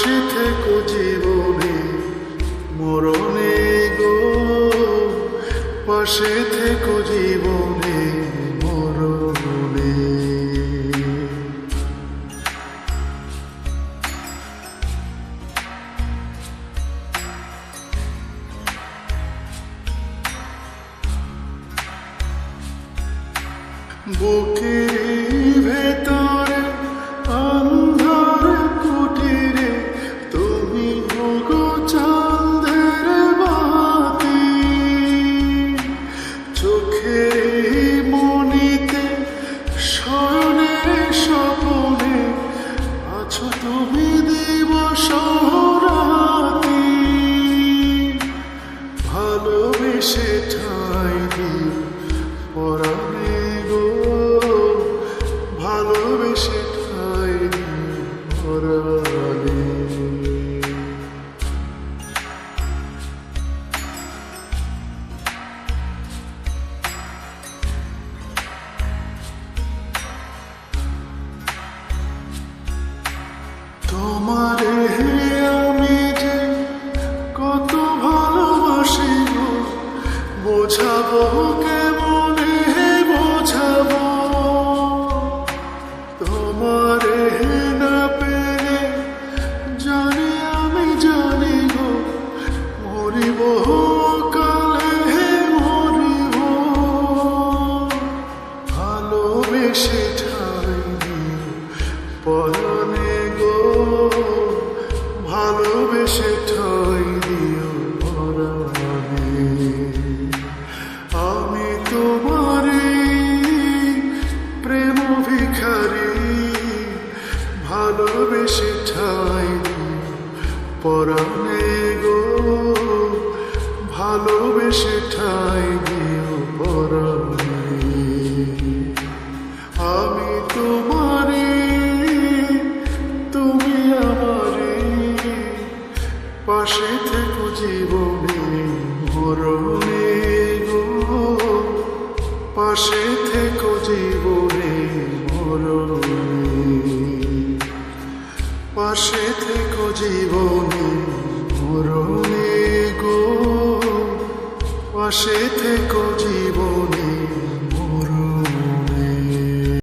পাশে থেকো জীবনে মরণে গো, পাশে থেকো জীবনে মরণে। বুকের ভেতরে অন্ধকার কুটিরে তুমি ওগো চাঁদের বাতি, চোখের মনিতে শয়নে স্বপনে আছো তুমি দিবস রাতি। ভালোবেসে ঠাঁই দিও পরাণে গো, ভালোবেসে ঠাঁই দিও পরাণে। তোমারে আমি যে কত ভালোবাসি গো, বোঝাবো কেমনে বোঝাবো। তোমারে না পেলে জানি আমি জানি গো, মরিব কালে মরিব। ভালোবেসে ঠাঁই দিও পরাণে গো, ভালোবেসে ঠাঁই দিও পরাণে। আমি তোমারে প্রেম ভিখারি, ভালোবেসে ঠাঁই দিও পরাণে গো, ভালোবেসে ঠাঁই দিও পরাণে। আমি তোমারে তুমি আমারে, পাশে থেকো জীবনে মরণে গো, পাশে থেকো জীবনে মরণে। পাশে থেকো জীবনে মরণে গো, পাশে থেকো জীবনে